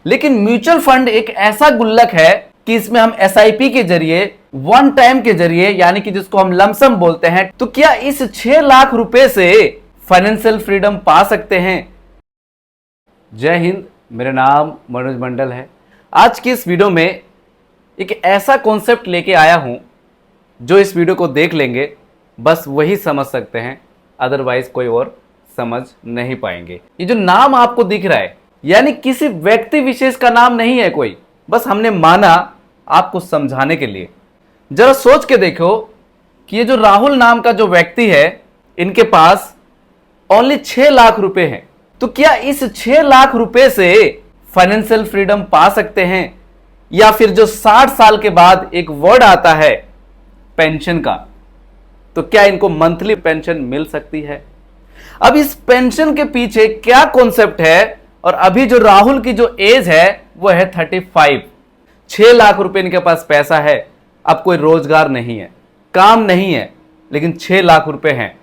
लेकिन mutual fund एक ऐसा गुल्लक है कि इसमें हम एसआईपी के जरिए, वन टाइम के जरिए, यानी कि जिसको हम लमसम बोलते हैं, तो क्या इस 6 लाख रुपए से फाइनेंशियल फ्रीडम पा सकते हैं? जय हिंद, मेरा नाम मनोज मंडल है। आज की इस वीडियो में एक ऐसा कॉन्सेप्ट लेके आया हूं जो इस वीडियो को देख लेंगे बस वही समझ सकते हैं, अदरवाइज कोई और समझ नहीं पाएंगे। ये जो नाम आपको दिख रहा है, यानी किसी व्यक्ति विशेष का नाम नहीं है कोई, बस हमने माना आपको समझाने के लिए। जरा सोच के देखो कि ये जो राहुल नाम का जो व्यक्ति है, इनके पास ओनली 6 लाख रुपए हैं। तो क्या इस 6 लाख रुपए से फाइनेंशियल फ्रीडम पा सकते हैं? या फिर जो 60 साल के बाद एक वर्ड आता है पेंशन का, तो क्या इनको मंथली पेंशन मिल सकती है? अब इस पेंशन के पीछे क्या कॉन्सेप्ट है? और अभी जो राहुल की जो एज है वो है 35। 6 लाख रुपए इनके पास पैसा है, अब कोई रोजगार नहीं है, काम नहीं है, लेकिन 6 लाख रुपए हैं।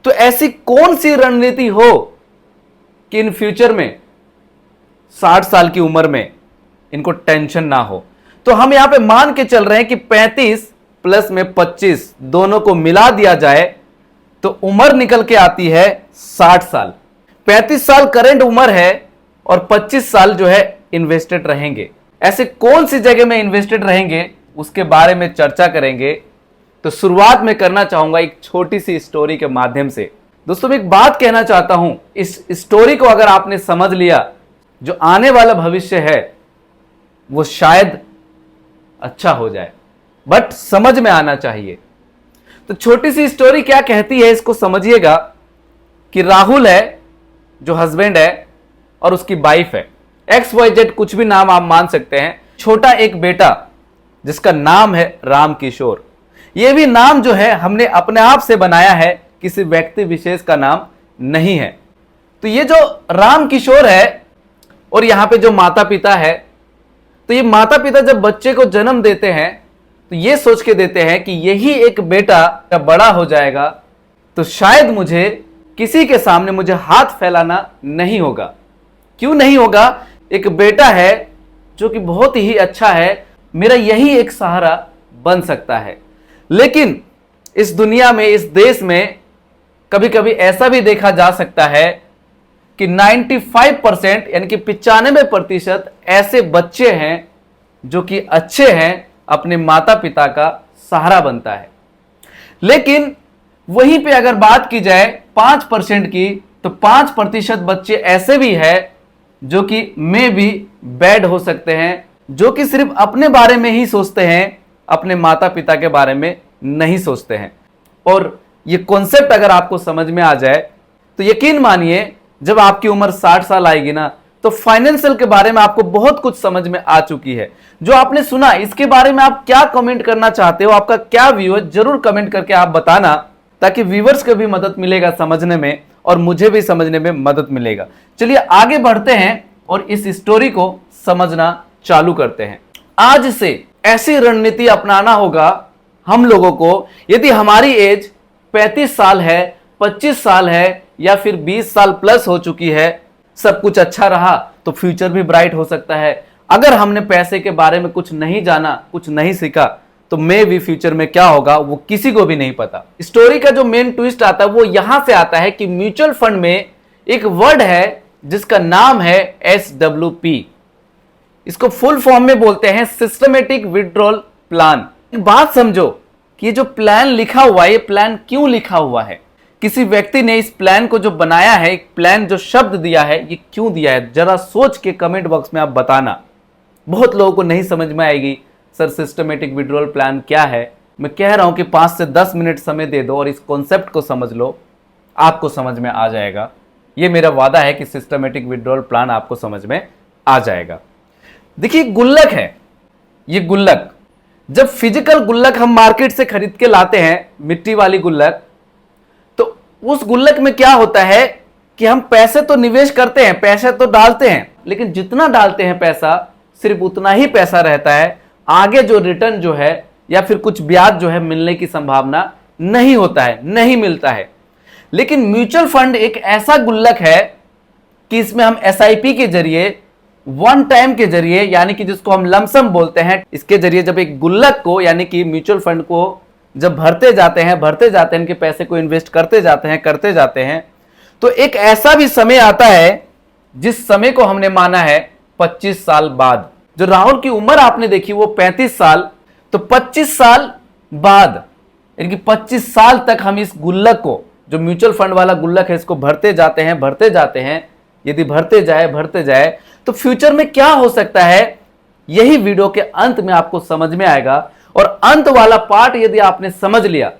तो ऐसी कौन सी रणनीति हो कि इन फ्यूचर में 60 साल की उम्र में इनको टेंशन ना हो? तो हम यहां पे मान के चल रहे हैं कि 35 प्लस में 25 दोनों को मिला दिया जाए तो उम्र निकल के आती है 60 साल। 35 साल करंट उम्र है और 25 साल जो है इन्वेस्टेड रहेंगे। ऐसे कौन सी जगह में इन्वेस्टेड रहेंगे उसके बारे में चर्चा करेंगे। तो शुरुआत में करना चाहूंगा एक छोटी सी स्टोरी के माध्यम से। दोस्तों, मैं एक बात कहना चाहता हूं, इस स्टोरी को अगर आपने समझ लिया, जो आने वाला भविष्य है वो शायद अच्छा हो जाए, बट समझ में आना चाहिए। तो छोटी सी स्टोरी क्या कहती है इसको समझिएगा कि राहुल है जो हस्बैंड है और उसकी वाइफ है, XYZ कुछ भी नाम आप मान सकते हैं। छोटा एक बेटा जिसका नाम है राम किशोर। यह भी नाम जो है हमने अपने आप से बनाया है, किसी व्यक्ति विशेष का नाम नहीं है। तो ये जो राम किशोर है और यहां पे जो माता पिता है, तो ये माता पिता जब बच्चे को जन्म देते हैं तो ये सोच के देते हैं कि यही एक बेटा जब बड़ा हो जाएगा तो शायद मुझे किसी के सामने मुझे हाथ फैलाना नहीं होगा। क्यों नहीं होगा? एक बेटा है जो कि बहुत ही अच्छा है, मेरा यही एक सहारा बन सकता है। लेकिन इस दुनिया में, इस देश में कभी कभी ऐसा भी देखा जा सकता है कि 95% यानी कि 95% ऐसे बच्चे हैं जो कि अच्छे हैं, अपने माता पिता का सहारा बनता है। लेकिन वहीं पे अगर बात की जाए 5% की, तो 5% बच्चे ऐसे भी हैं जो कि मे भी बैड हो सकते हैं, जो कि सिर्फ अपने बारे में ही सोचते हैं, अपने माता पिता के बारे में नहीं सोचते हैं। और ये कॉन्सेप्ट अगर आपको समझ में आ जाए तो यकीन मानिए जब आपकी उम्र 60 साल आएगी ना, तो फाइनेंशियल के बारे में आपको बहुत कुछ समझ में आ चुकी है। जो आपने सुना इसके बारे में आप क्या कमेंट करना चाहते हो, आपका क्या व्यू है, जरूर कमेंट करके आप बताना, ताकि व्यूअर्स को भी मदद मिलेगा समझने में और मुझे भी समझने में मदद मिलेगा। चलिए आगे बढ़ते हैं और इस स्टोरी को समझना चालू करते हैं। आज से ऐसी रणनीति अपनाना होगा हम लोगों को, यदि हमारी एज 35 साल है, 25 साल है या फिर 20 साल प्लस हो चुकी है, सब कुछ अच्छा रहा तो फ्यूचर भी ब्राइट हो सकता है। अगर हमने पैसे के बारे में कुछ नहीं जाना, कुछ नहीं सीखा, तो मे भी फ्यूचर में क्या होगा वो किसी को भी नहीं पता। स्टोरी का जो मेन ट्विस्ट आता है वो यहां से आता है कि म्यूचुअल फंड में एक वर्ड है जिसका नाम है SWP। इसको फुल फॉर्म में बोलते हैं सिस्टमेटिक विड्रॉल प्लान। एक बात समझो कि ये जो प्लान लिखा हुआ है, ये प्लान क्यों लिखा हुआ है? किसी व्यक्ति ने इस प्लान को जो बनाया है, एक प्लान जो शब्द दिया है, ये क्यों दिया है? जरा सोच के कमेंट बॉक्स में आप बताना। बहुत लोगों को नहीं समझ में आएगी सर सिस्टमेटिक विड्रॉल प्लान क्या है। मैं कह रहा हूं कि 5 से 10 मिनट समय दे दो और इस कॉन्सेप्ट को समझ लो, आपको समझ में आ जाएगा। ये मेरा वादा है कि सिस्टमेटिक विड्रॉल प्लान आपको समझ में आ जाएगा। देखिए, गुल्लक है ये गुल्लक। जब फिजिकल गुल्लक हम मार्केट से खरीद के लाते हैं, मिट्टी वाली गुल्लक, तो उस गुल्लक में क्या होता है कि हम पैसे तो निवेश करते हैं, पैसे तो डालते हैं, लेकिन जितना डालते हैं पैसा सिर्फ उतना ही पैसा रहता है। आगे जो रिटर्न जो है या फिर कुछ ब्याज जो है मिलने की संभावना नहीं होता है, नहीं मिलता है। लेकिन म्यूचुअल फंड एक ऐसा गुल्लक है कि इसमें हम एसआईपी के जरिए वन टाइम के जरिए, यानी कि जिसको हम लमसम बोलते हैं, इसके जरिए जब एक गुल्लक को यानी कि म्यूचुअल फंड को जब भरते जाते हैं इनके पैसे को इन्वेस्ट करते जाते हैं, तो एक ऐसा भी समय आता है जिस समय को हमने माना है 25 साल बाद। जो राहुल की उम्र आपने देखी वो 35 साल, तो 25 साल बाद यानी कि 25 साल तक हम इस गुल्लक को, जो म्यूचुअल फंड वाला गुल्लक है, इसको भरते जाते हैं। यदि भरते जाए तो फ्यूचर में क्या हो सकता है, यही वीडियो के अंत में आपको समझ में आएगा। और अंत वाला पार्ट यदि आपने समझ लिया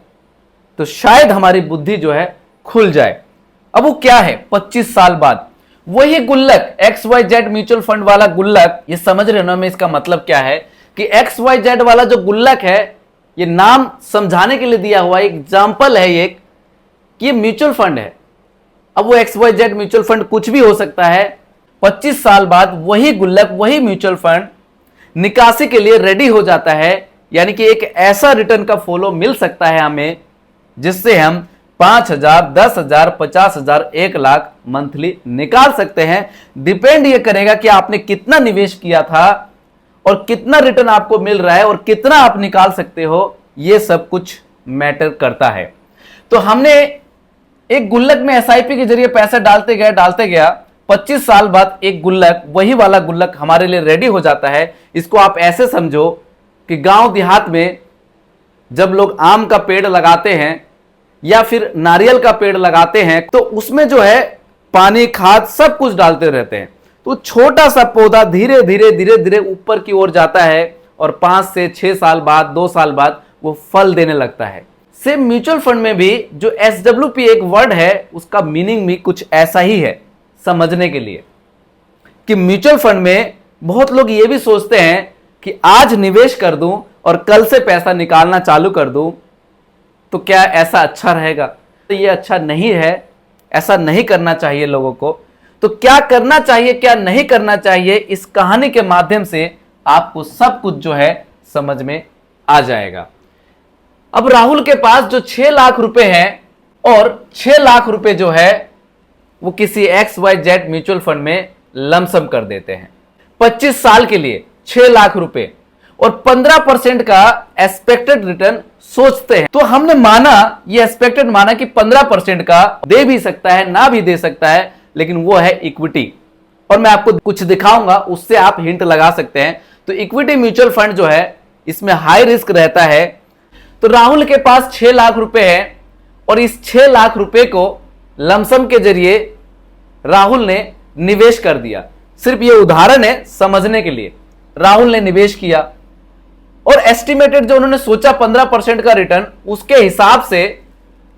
तो शायद हमारी बुद्धि जो है खुल जाए। अब वो क्या है 25 साल बाद? वही गुल्लक XYZ म्यूचुअल फंड वाला गुल्लक, ये समझ रहे हो ना मैं इसका मतलब क्या है कि XYZ वाला जो गुल्लक है, ये नाम समझाने के लिए दिया हुआ एग्जाम्पल है एक कि ये म्यूचुअल फंड है। अब वो XYZ म्यूचुअल फंड कुछ भी हो सकता है। 25 साल बाद वही गुल्लक, वही म्यूचुअल फंड निकासी के लिए रेडी हो जाता है, यानी कि एक ऐसा रिटर्न का फॉलो मिल सकता है हमें जिससे हम 5,000, 10,000, 50,000, 1 लाख मंथली निकाल सकते हैं। डिपेंड ये करेगा कि आपने कितना निवेश किया था और कितना रिटर्न आपको मिल रहा है और कितना आप निकाल सकते हो, ये सब कुछ मैटर करता है। तो हमने एक गुल्लक में SIP के जरिए पैसा डालते गया 25 साल बाद एक गुल्लक, वही वाला गुल्लक हमारे लिए रेडी हो जाता है। इसको आप ऐसे समझो कि गांव देहात में जब लोग आम का पेड़ लगाते हैं या फिर नारियल का पेड़ लगाते हैं तो उसमें जो है पानी, खाद सब कुछ डालते रहते हैं, तो छोटा सा पौधा धीरे धीरे ऊपर की ओर जाता है और 5 से 6 साल बाद, 2 साल बाद वो फल देने लगता है। सेम म्यूचुअल फंड में भी जो SWP एक वर्ड है, उसका मीनिंग भी कुछ ऐसा ही है समझने के लिए कि म्यूचुअल फंड में बहुत लोग ये भी सोचते हैं कि आज निवेश कर दूं और कल से पैसा निकालना चालू कर दूं तो क्या ऐसा अच्छा रहेगा? तो ये अच्छा नहीं है, ऐसा नहीं करना चाहिए लोगों को। तो क्या करना चाहिए, क्या नहीं करना चाहिए, इस कहानी के माध्यम से आपको सब कुछ जो है समझ में आ जाएगा। अब राहुल के पास जो 6 लाख रुपए हैं और 6 लाख रुपए जो है वो किसी XYZ म्यूचुअल फंड में लमसम कर देते हैं 25 साल के लिए 6 लाख रुपए और 15% का एक्सपेक्टेड रिटर्न सोचते हैं। तो हमने माना, ये एक्सपेक्टेड माना कि 15% का दे भी सकता है, ना भी दे सकता है, लेकिन वो है इक्विटी। और मैं आपको कुछ दिखाऊंगा, उससे आप हिंट लगा सकते हैं। तो इक्विटी म्यूचुअल फंड जो है इसमें हाई रिस्क रहता है। तो राहुल के पास 6 लाख रुपए है और इस 6 लाख रुपए को लमसम के जरिए राहुल ने निवेश कर दिया। सिर्फ ये उदाहरण है समझने के लिए। राहुल ने निवेश किया और एस्टिमेटेड जो उन्होंने सोचा 15% का रिटर्न, उसके हिसाब से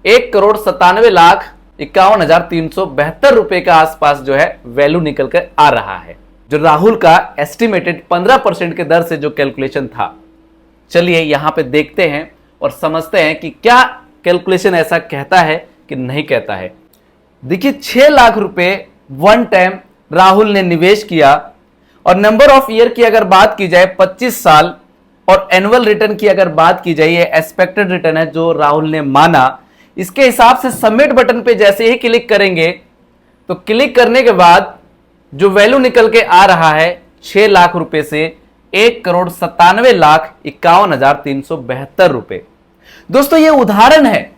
1,97,51,372 रुपए का आसपास जो है वैल्यू निकल कर आ रहा है, जो राहुल का एस्टिमेटेड 15% के दर से जो कैलकुलेशन था। चलिए यहां पे देखते हैं और समझते हैं कि क्या कैलकुलेशन ऐसा कहता है कि नहीं कहता है। देखिए 6 लाख रुपए वन टाइम राहुल ने निवेश किया और नंबर ऑफ ईयर की अगर बात की जाए 25 साल और एनुअल रिटर्न की अगर बात की जाए, ये एक्सपेक्टेड रिटर्न है जो राहुल ने माना। इसके हिसाब से सबमिट बटन पे जैसे ही क्लिक करेंगे तो क्लिक करने के बाद जो वैल्यू निकल के आ रहा है 6 लाख रुपए से 1,97,51,372 रुपए। दोस्तों ये उदाहरण है,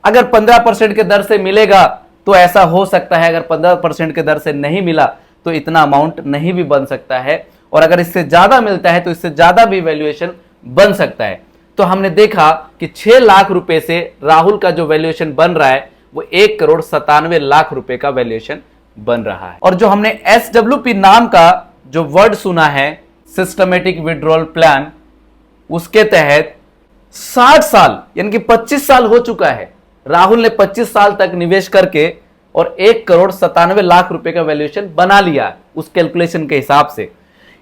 अगर 15% के दर से मिलेगा तो ऐसा हो सकता है, अगर 15% के दर से नहीं मिला तो इतना अमाउंट नहीं भी बन सकता है, और अगर इससे ज्यादा मिलता है तो इससे ज्यादा भी वैल्यूएशन बन सकता है। तो हमने देखा कि 6 लाख रुपए से राहुल का जो वैल्यूएशन बन रहा है वो 1,97,00,000 रुपए का वैल्यूएशन बन रहा है। और जो हमने SWP नाम का जो वर्ड सुना है, सिस्टमेटिक विड्रॉल प्लान, उसके तहत 60 साल यानी कि 25 साल हो चुका है। राहुल ने 25 साल तक निवेश करके और 1,97,00,000 रुपए का वैल्यूएशन बना लिया उस कैलकुलेशन के हिसाब से।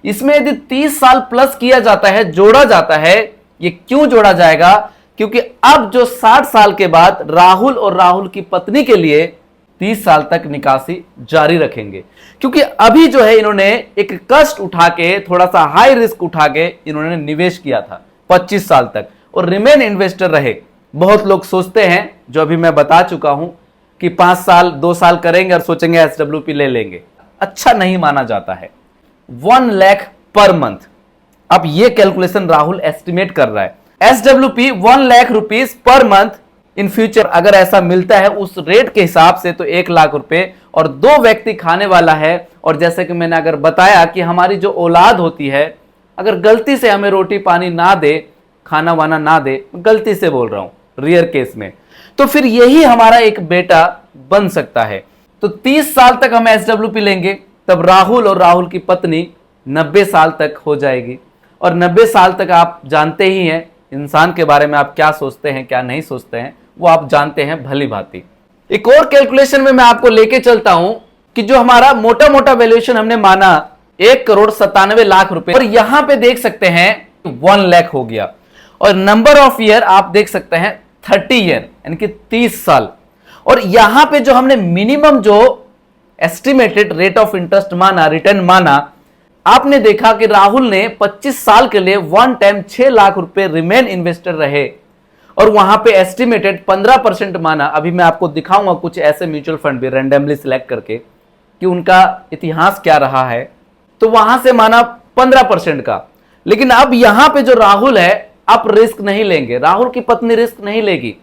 इसमें यदि 30 साल प्लस किया जाता है, जोड़ा जाता है, ये क्यों जोड़ा जाएगा? क्योंकि अब जो 60 साल के बाद राहुल और राहुल की पत्नी के लिए 30 साल तक निकासी जारी रखेंगे, क्योंकि अभी जो है इन्होंने एक कष्ट उठा के, थोड़ा सा हाई रिस्क उठा के इन्होंने निवेश किया था 25 साल तक और रिमेन इन्वेस्टर रहे। बहुत लोग सोचते हैं, जो अभी मैं बता चुका हूं, कि 5 साल 2 साल करेंगे और सोचेंगे SWP ले लेंगे। अच्छा नहीं माना जाता है। 1 लाख पर मंथ। अब ये कैलकुलेशन राहुल एस्टिमेट कर रहा है। SWP 1 lakh rupees per month in future अगर ऐसा मिलता है उस रेट के हिसाब से तो 1 लाख रुपए, और 2 व्यक्ति खाने वाला है। और जैसे कि मैंने अगर बताया कि हमारी जो औलाद होती है अगर गलती से हमें रोटी पानी ना दे, खाना वाना ना दे, गलती से बोल रहा हूं रियर केस में, तो फिर यही हमारा एक बेटा बन सकता है। तो 30 साल तक हम SWP लेंगे, तब राहुल और राहुल की पत्नी 90 साल तक हो जाएगी। और 90 साल तक आप जानते ही हैं इंसान के बारे में, आप क्या सोचते हैं क्या नहीं सोचते हैं वो आप जानते हैं भली भांति। एक और कैलकुलेशन में मैं आपको लेके चलता हूं कि जो हमारा मोटा मोटा वैल्यूएशन हमने माना 1,97,00,000 रुपए, और यहां पे देख सकते हैं 1 लाख हो गया। और नंबर ऑफ ईयर आप देख सकते हैं 30 ईयर, यानी कि 30 साल। और यहां पे जो हमने मिनिमम जो एस्टिमेटेड रेट ऑफ इंटरेस्ट माना, रिटर्न माना, आपने देखा कि राहुल ने 25 साल के लिए वन टाइम 6 लाख रुपए रिमेन इन्वेस्टर रहे, और वहां पे एस्टिमेटेड 15% माना। अभी मैं आपको दिखाऊंगा कुछ ऐसे म्यूचुअल फंड भी रैंडमली सिलेक्ट करके कि उनका इतिहास क्या रहा है। तो वहां से माना 15% का। लेकिन अब यहां पे जो राहुल है आप रिस्क नहीं लेंगे, राहुल की पत्नी रिस्क नहीं लेगी,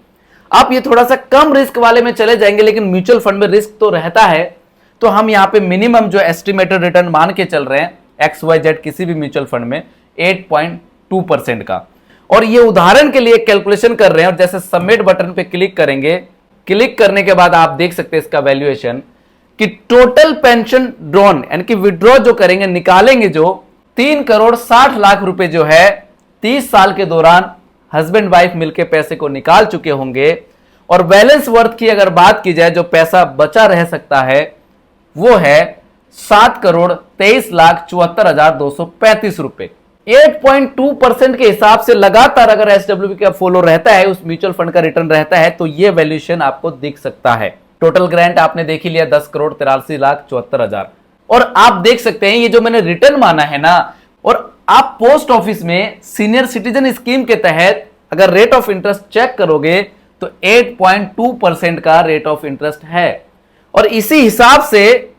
आप ये थोड़ा सा कम रिस्क वाले में चले जाएंगे। लेकिन म्यूचुअल फंड में रिस्क तो रहता है, तो हम यहां पे मिनिमम जो एस्टिमेटेड रिटर्न मान के चल रहे हैं XYZ किसी भी म्यूचुअल फंड में 8.2% का। और ये उदाहरण के लिए कैलकुलेशन कर रहे हैं। और जैसे सबमिट बटन पे क्लिक करेंगे, क्लिक करने के बाद आप देख सकते हैं इसका वैल्यूएशन कि टोटल पेंशन ड्रॉन यानी कि विड्रॉ जो करेंगे, निकालेंगे जो 3,60,00,000 रुपए जो है 30 साल के दौरान हस्बैंड वाइफ मिलकर पैसे को निकाल चुके होंगे। और बैलेंस वर्थ की अगर बात की जाए, जो पैसा बचा रह सकता है वो है 7,23,74,235 रुपए। 8.2% के हिसाब से लगातार अगर SWP का फॉलो रहता है, उस म्यूचुअल फंड का रिटर्न रहता है, तो ये वैल्यूएशन आपको दिख सकता है। टोटल ग्रांट आपने देख ही लिया 10,83,74,000। और आप देख सकते हैं ये जो मैंने रिटर्न माना है ना, और आप पोस्ट ऑफिस में सीनियर सिटीजन स्कीम के तहत अगर रेट ऑफ इंटरेस्ट चेक करोगे तो 8.2% का रेट ऑफ इंटरेस्ट है। और इसी हिसाब से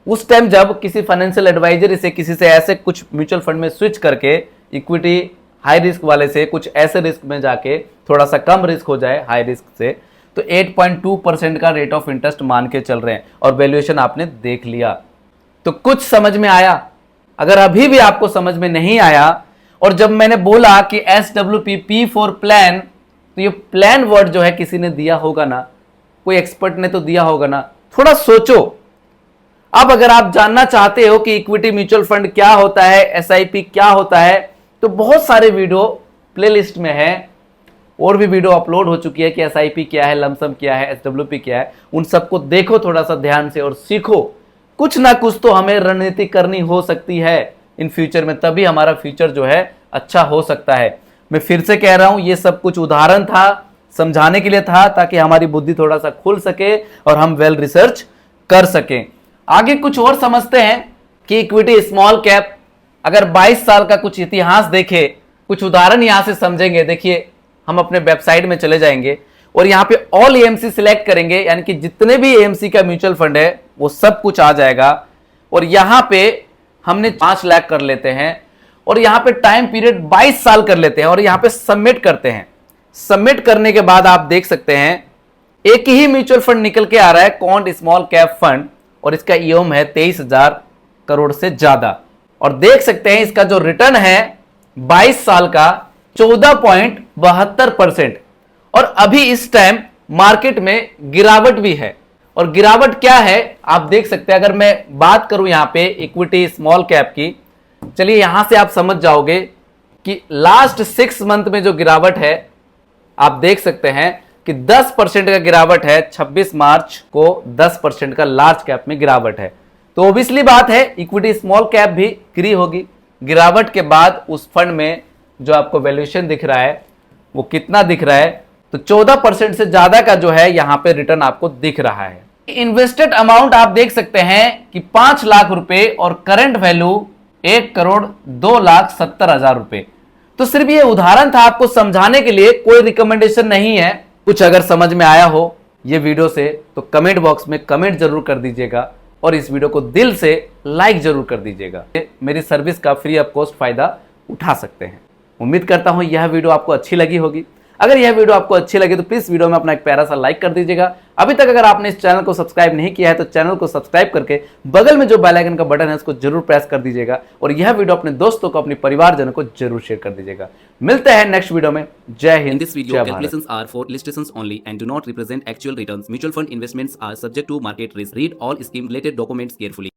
उस टाइम जब किसी फाइनेंशियल एडवाइजर से किसी से ऐसे कुछ म्यूचुअल फंड में स्विच करके इक्विटी हाई रिस्क वाले से कुछ ऐसे रिस्क में जाके थोड़ा सा कम रिस्क हो जाए हाई रिस्क से, तो 8.2% का रेट ऑफ इंटरेस्ट मान के चल रहे हैं। और वैल्यूएशन आपने देख लिया, तो कुछ समझ में आया? अगर अभी भी आपको समझ में नहीं आया, और जब मैंने बोला कि SWP P4 प्लान, तो ये प्लान वर्ड जो है किसी ने दिया होगा ना, कोई एक्सपर्ट ने तो दिया होगा ना। थोड़ा सोचो। अब अगर आप जानना चाहते हो कि इक्विटी म्यूचुअल फंड क्या होता है, SIP क्या होता है, तो बहुत सारे वीडियो प्लेलिस्ट में है, और भी वीडियो अपलोड हो चुकी है कि SIP क्या है, लमसम क्या है, SWP क्या है। उन सबको देखो थोड़ा सा ध्यान से और सीखो। कुछ ना कुछ तो हमें रणनीति करनी हो सकती है इन फ्यूचर में, तभी हमारा फ्यूचर जो है अच्छा हो सकता है। मैं फिर से कह रहा हूं, ये सब कुछ उदाहरण था, समझाने के लिए था, ताकि हमारी बुद्धि थोड़ा सा खुल सके और हम वेल रिसर्च कर सकें। आगे कुछ और समझते हैं कि इक्विटी स्मॉल कैप अगर 22 साल का कुछ इतिहास देखे, कुछ उदाहरण यहां से समझेंगे। देखिए, हम अपने वेबसाइट में चले जाएंगे और यहां पे ऑल AMC सिलेक्ट करेंगे, यानी कि जितने भी AMC का म्यूचुअल फंड है वो सब कुछ आ जाएगा। और यहां पे हमने 5 लाख कर लेते हैं, और यहां पे टाइम पीरियड 22 साल कर लेते हैं, और यहां पे सबमिट करते हैं। सबमिट करने के बाद आप देख सकते हैं एक ही म्यूचुअल फंड निकल के आ रहा है, क्वांट स्मॉल कैप फंड, और इसका ईओम है 23,000 करोड़ से ज्यादा। और देख सकते हैं इसका जो रिटर्न है 22 साल का 14.72%। और अभी इस टाइम मार्केट में गिरावट भी है। और गिरावट क्या है आप देख सकते हैं। अगर मैं बात करूं यहां पे इक्विटी स्मॉल कैप की, चलिए यहां से आप समझ जाओगे कि लास्ट 6 मंथ में जो गिरावट है आप देख सकते हैं कि 10% का गिरावट है। 26 मार्च को 10% का लार्ज कैप में गिरावट है। तो ओबियसली बात है इक्विटी स्मॉल कैप भी गिरी होगी। गिरावट के बाद उस फंड में जो आपको वैल्यूएशन दिख रहा है वो कितना दिख रहा है, तो 14% से ज्यादा का जो है यहां पे रिटर्न आपको दिख रहा है। इन्वेस्टेड अमाउंट आप देख सकते हैं कि 5 लाख रुपए और करंट वैल्यू 1,02,70,000 रुपए। तो सिर्फ ये उदाहरण था आपको समझाने के लिए, कोई रिकमेंडेशन नहीं है। कुछ अगर समझ में आया हो ये वीडियो से तो कमेंट बॉक्स में कमेंट जरूर कर दीजिएगा। और इस वीडियो को दिल से लाइक जरूर कर दीजिएगा। मेरी सर्विस का फ्री ऑफ कॉस्ट फायदा उठा सकते हैं। उम्मीद करता हूं यह वीडियो आपको अच्छी लगी होगी। अगर यह वीडियो आपको अच्छी लगे तो प्लीज वीडियो में अपना एक प्यारा सा लाइक कर दीजिएगा। अभी तक अगर आपने इस चैनल को सब्सक्राइब नहीं किया है तो चैनल को सब्सक्राइब करके बगल में जो बेल आइकन का बटन है उसको जरूर प्रेस कर दीजिएगा और यह वीडियो अपने दोस्तों को, अपने परिवारजनों को जरूर शेयर कर दीजिएगा। मिलते हैं नेक्स्ट वीडियो में। जय Hind. In this video, calculations are for illustrations only and do not represent actual returns. Mutual fund investments are subject to market risk. Read all scheme related documents carefully.